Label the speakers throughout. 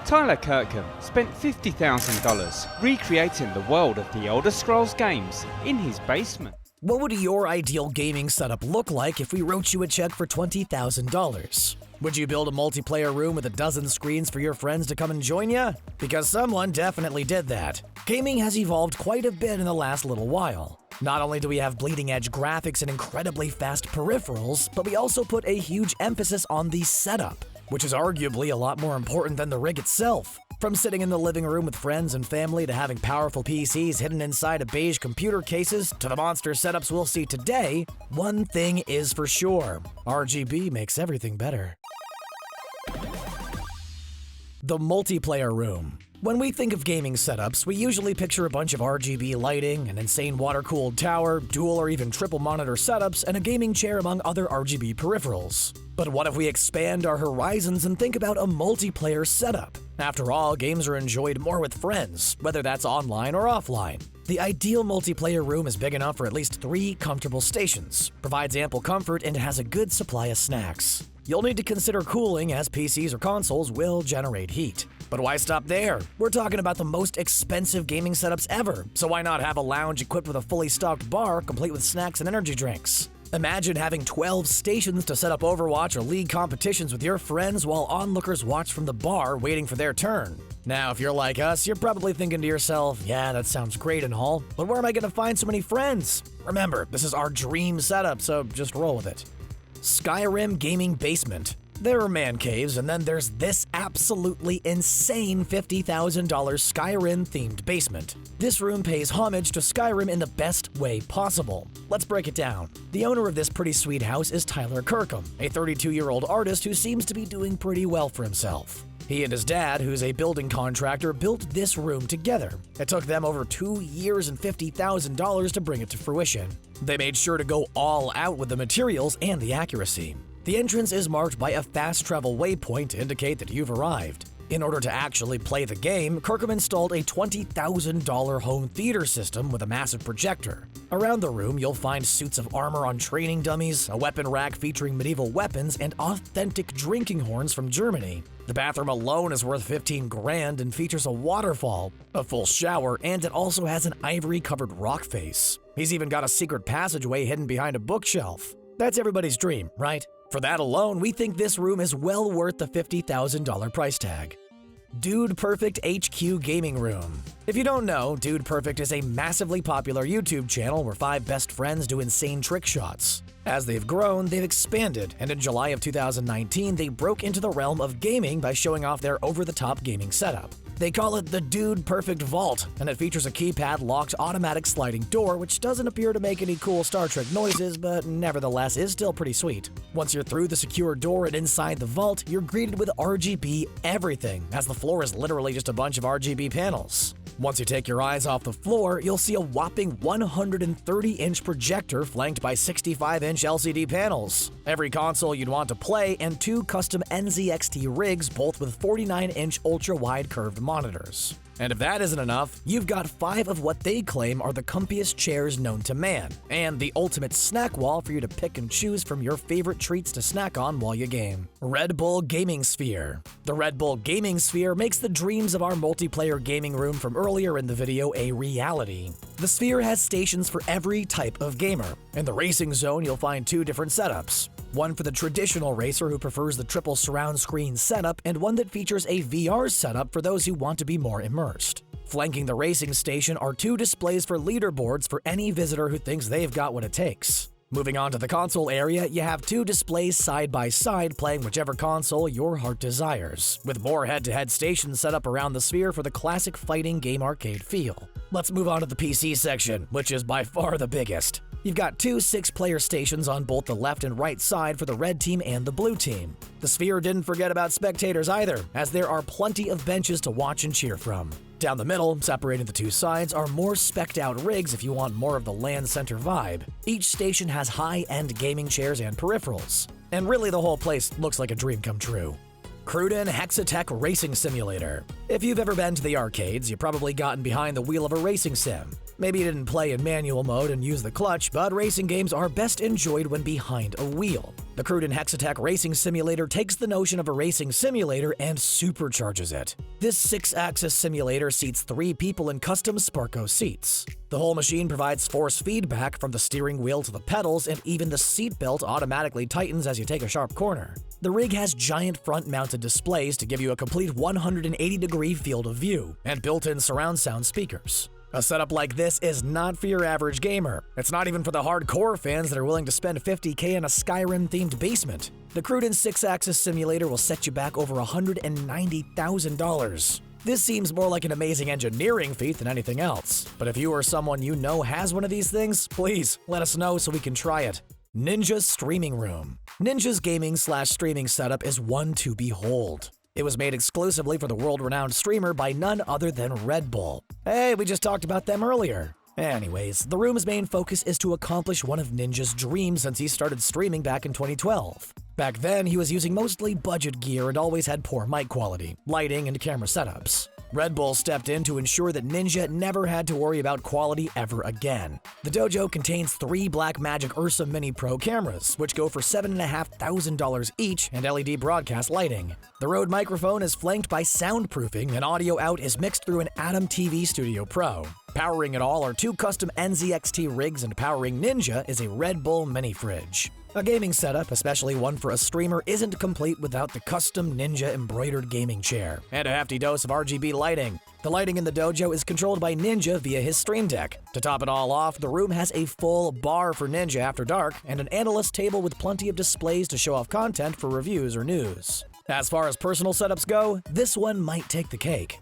Speaker 1: Tyler Kirkham spent $50,000 recreating the world of the Elder Scrolls games in his basement.
Speaker 2: What would your ideal gaming setup look like if we wrote you a check for $20,000? Would you build a multiplayer room with a dozen screens for your friends to come and join you? Because someone definitely did that. Gaming has evolved quite a bit in the last little while. Not only do we have bleeding-edge graphics and incredibly fast peripherals, but we also put a huge emphasis on the setup, which is arguably a lot more important than the rig itself. From sitting in the living room with friends and family to having powerful PCs hidden inside of beige computer cases to the monster setups we'll see today, one thing is for sure: RGB makes everything better. The multiplayer room. When we think of gaming setups, we usually picture a bunch of RGB lighting, an insane water-cooled tower, dual or even triple monitor setups, and a gaming chair among other RGB peripherals. But what if we expand our horizons and think about a multiplayer setup? After all, games are enjoyed more with friends, whether that's online or offline. The ideal multiplayer room is big enough for at least 3 comfortable stations, provides ample comfort, and has a good supply of snacks. You'll need to consider cooling, as PCs or consoles will generate heat. But why stop there? We're talking about the most expensive gaming setups ever, so why not have a lounge equipped with a fully stocked bar complete with snacks and energy drinks? Imagine having 12 stations to set up Overwatch or League competitions with your friends while onlookers watch from the bar waiting for their turn. Now, if you're like us, you're probably thinking to yourself, yeah, that sounds great and all, but where am I going to find so many friends? Remember, this is our dream setup, so just roll with it. Skyrim Gaming Basement. There are man caves, and then there's this absolutely insane $50,000 Skyrim-themed basement. This room pays homage to Skyrim in the best way possible. Let's break it down. The owner of this pretty sweet house is Tyler Kirkham, a 32-year-old artist who seems to be doing pretty well for himself. He and his dad, who's a building contractor, built this room together. It took them over 2 years and $50,000 to bring it to fruition. They made sure to go all out with the materials and the accuracy. The entrance is marked by a fast travel waypoint to indicate that you've arrived. In order to actually play the game, Kirkham installed a $20,000 home theater system with a massive projector. Around the room, you'll find suits of armor on training dummies, a weapon rack featuring medieval weapons, and authentic drinking horns from Germany. The bathroom alone is worth $15,000 and features a waterfall, a full shower, and it also has an ivory-covered rock face. He's even got a secret passageway hidden behind a bookshelf. That's everybody's dream, right? For that alone, we think this room is well worth the $50,000 price tag. Dude Perfect HQ Gaming Room. If you don't know, Dude Perfect is a massively popular YouTube channel where 5 best friends do insane trick shots. As they've grown, they've expanded, and in July of 2019, they broke into the realm of gaming by showing off their over-the-top gaming setup. They call it the Dude Perfect Vault, and it features a keypad-locked automatic sliding door, which doesn't appear to make any cool Star Trek noises, but nevertheless is still pretty sweet. Once you're through the secure door and inside the vault, you're greeted with RGB everything, as the floor is literally just a bunch of RGB panels. Once you take your eyes off the floor, you'll see a whopping 130-inch projector flanked by 65-inch LCD panels, every console you'd want to play, and 2 custom NZXT rigs, both with 49-inch ultra-wide curved monitors. And if that isn't enough, you've got 5 of what they claim are the comfiest chairs known to man, and the ultimate snack wall for you to pick and choose from your favorite treats to snack on while you game. Red Bull Gaming Sphere. The Red Bull Gaming Sphere makes the dreams of our multiplayer gaming room from earlier in the video a reality. The Sphere has stations for every type of gamer. In the racing zone, you'll find 2 different setups. One for the traditional racer who prefers the triple surround screen setup, and one that features a VR setup for those who want to be more immersed. Flanking the racing station are 2 displays for leaderboards for any visitor who thinks they've got what it takes. Moving on to the console area, you have 2 displays side by side playing whichever console your heart desires, with more head-to-head stations set up around the Sphere for the classic fighting game arcade feel. Let's move on to the PC section, which is by far the biggest. You've got 2 6-player stations on both the left and right side for the red team and the blue team. The Sphere didn't forget about spectators either, as there are plenty of benches to watch and cheer from. Down the middle, separating the 2 sides, are more spec'd out rigs if you want more of the LAN center vibe. Each station has high-end gaming chairs and peripherals. And really the whole place looks like a dream come true. Cruden Hexatech Racing Simulator. If you've ever been to the arcades, you've probably gotten behind the wheel of a racing sim. Maybe you didn't play in manual mode and use the clutch, but racing games are best enjoyed when behind a wheel. The Cruden Hexatech Racing Simulator takes the notion of a racing simulator and supercharges it. This 6-axis simulator seats 3 people in custom Sparco seats. The whole machine provides force feedback from the steering wheel to the pedals, and even the seat belt automatically tightens as you take a sharp corner. The rig has giant front-mounted displays to give you a complete 180-degree field of view, and built-in surround sound speakers. A setup like this is not for your average gamer. It's not even for the hardcore fans that are willing to spend $50K in a Skyrim-themed basement. The Cruden 6-axis simulator will set you back over $190,000. This seems more like an amazing engineering feat than anything else. But if you or someone you know has one of these things, please let us know so we can try it. Ninja's Streaming Room. Ninja's gaming/streaming setup is one to behold. It was made exclusively for the world-renowned streamer by none other than Red Bull. Hey, we just talked about them earlier. Anyways, the room's main focus is to accomplish one of Ninja's dreams since he started streaming back in 2012. Back then, he was using mostly budget gear and always had poor mic quality, lighting, and camera setups. Red Bull stepped in to ensure that Ninja never had to worry about quality ever again. The dojo contains 3 Blackmagic Ursa Mini Pro cameras, which go for $7,500 each, and LED broadcast lighting. The Rode microphone is flanked by soundproofing, and audio out is mixed through an Atom TV Studio Pro. Powering it all are 2 custom NZXT rigs, and powering Ninja is a Red Bull mini fridge. A gaming setup, especially one for a streamer, isn't complete without the custom Ninja embroidered gaming chair and a hefty dose of RGB lighting. The lighting in the dojo is controlled by Ninja via his Stream Deck. To top it all off, the room has a full bar for Ninja after dark and an analyst table with plenty of displays to show off content for reviews or news. As far as personal setups go, this one might take the cake.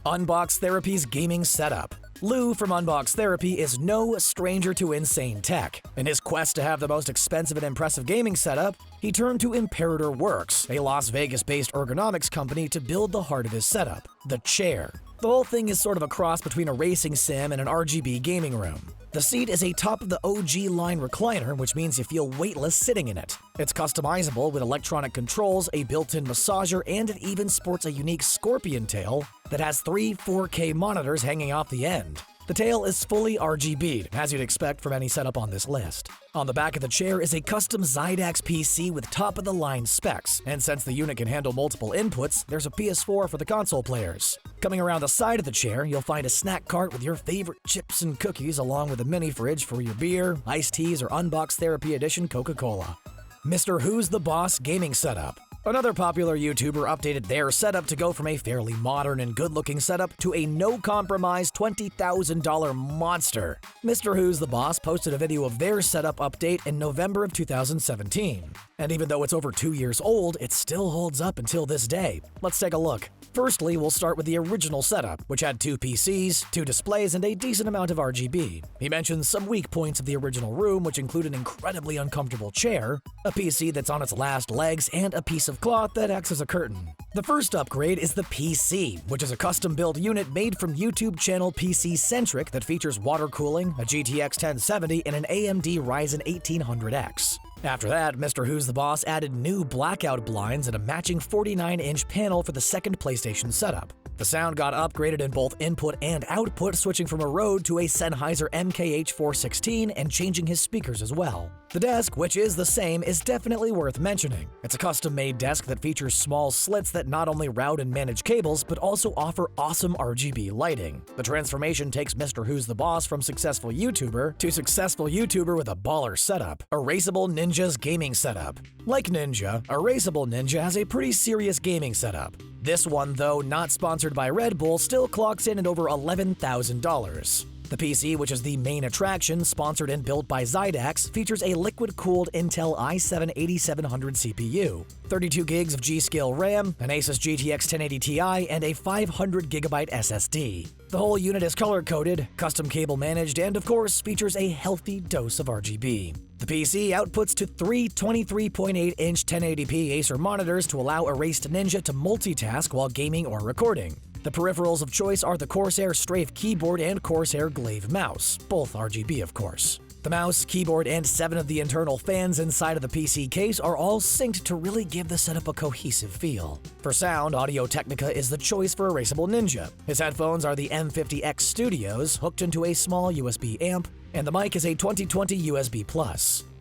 Speaker 2: Unbox Therapy's gaming setup. Lou from Unbox Therapy is no stranger to insane tech. In his quest to have the most expensive and impressive gaming setup, he turned to Imperator Works, a Las Vegas-based ergonomics company, to build the heart of his setup, the chair. The whole thing is sort of a cross between a racing sim and an RGB gaming room. The seat is a top-of-the-OG line recliner, which means you feel weightless sitting in it. It's customizable with electronic controls, a built-in massager, and it even sports a unique scorpion tail that has 3 4K monitors hanging off the end. The tail is fully RGB'd, as you'd expect from any setup on this list. On the back of the chair is a custom Zydax PC with top-of-the-line specs, and since the unit can handle multiple inputs, there's a PS4 for the console players. Coming around the side of the chair, you'll find a snack cart with your favorite chips and cookies, along with a mini fridge for your beer, iced teas, or Unbox Therapy Edition Coca-Cola. MrWhoseTheBoss gaming setup. Another popular YouTuber updated their setup to go from a fairly modern and good-looking setup to a no-compromise $20,000 monster. MrWhoseTheBoss posted a video of their setup update in November of 2017. And even though it's over 2 years old, it still holds up until this day. Let's take a look. Firstly, we'll start with the original setup, which had 2 PCs, 2 displays, and a decent amount of RGB. He mentions some weak points of the original room, which include an incredibly uncomfortable chair, a PC that's on its last legs, and a piece of cloth that acts as a curtain. The first upgrade is the PC, which is a custom-built unit made from YouTube channel PC Centric that features water cooling, a GTX 1070, and an AMD Ryzen 1800X. After that, MrWhoseTheBoss added new blackout blinds and a matching 49-inch panel for the second PlayStation setup. The sound got upgraded in both input and output, switching from a Rode to a Sennheiser MKH416 and changing his speakers as well. The desk, which is the same, is definitely worth mentioning. It's a custom-made desk that features small slits that not only route and manage cables, but also offer awesome RGB lighting. The transformation takes MrWhoseTheBoss from successful YouTuber to successful YouTuber with a baller setup. Erasable Ninja's gaming setup. Like Ninja, Erasable Ninja has a pretty serious gaming setup. This one, though not sponsored by Red Bull, still clocks in at over $11,000. The PC, which is the main attraction, sponsored and built by Zydax, features a liquid-cooled Intel i7-8700 CPU, 32 gigs of G-Skill RAM, an Asus GTX 1080 Ti, and a 500GB SSD. The whole unit is color-coded, custom cable managed, and of course features a healthy dose of RGB. The PC outputs to 3 23.8-inch 1080p Acer monitors to allow Erased Ninja to multitask while gaming or recording. The peripherals of choice are the Corsair Strafe keyboard and Corsair Glaive mouse, both RGB of course. The mouse, keyboard, and 7 of the internal fans inside of the PC case are all synced to really give the setup a cohesive feel. For sound, Audio-Technica is the choice for Erasable Ninja. His headphones are the M50X Studios, hooked into a small USB amp, and the mic is a 2020 USB+.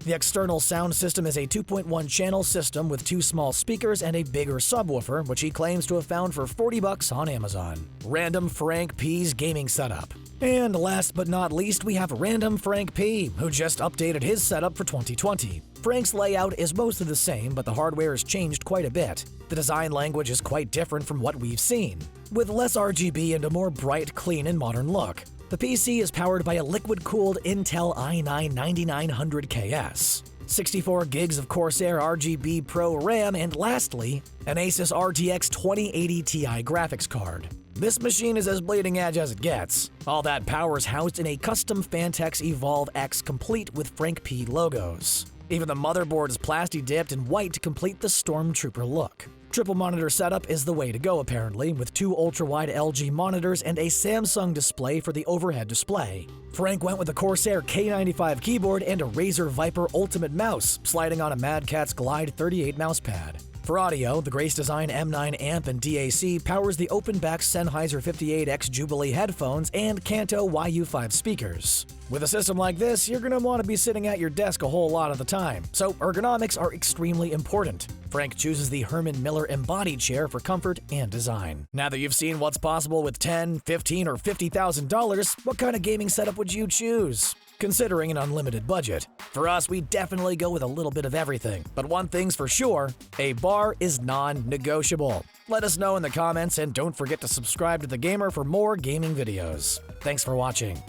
Speaker 2: The external sound system is a 2.1 channel system with 2 small speakers and a bigger subwoofer, which he claims to have found for $40 on Amazon. RandomFrankP's gaming setup. And last but not least, we have RandomFrankP, who just updated his setup for 2020. Frank's layout is mostly the same, but the hardware has changed quite a bit. The design language is quite different from what we've seen, with less RGB and a more bright, clean, and modern look. The PC is powered by a liquid-cooled Intel i9-9900KS, 64 gigs of Corsair RGB Pro RAM, and lastly, an Asus RTX 2080 Ti graphics card. This machine is as bleeding edge as it gets. All that power is housed in a custom Fantex Evolve X complete with Frank P logos. Even the motherboard is plasti-dipped in white to complete the Stormtrooper look. Triple monitor setup is the way to go apparently, with 2 ultra-wide LG monitors and a Samsung display for the overhead display. Frank went with a Corsair K95 keyboard and a Razer Viper Ultimate mouse, sliding on a Mad Catz Glide 38 mousepad. For audio, the Grace Design M9 amp and DAC powers the open-back Sennheiser 58X Jubilee headphones and Kanto YU5 speakers. With a system like this, you're going to want to be sitting at your desk a whole lot of the time, so ergonomics are extremely important. Frank chooses the Herman Miller Embody chair for comfort and design. Now that you've seen what's possible with $10,000, $15,000, or $50,000, what kind of gaming setup would you choose? Considering an unlimited budget. For us, we definitely go with a little bit of everything, but one thing's for sure, a bar is non-negotiable. Let us know in the comments, and don't forget to subscribe to TheGamer for more gaming videos. Thanks for watching.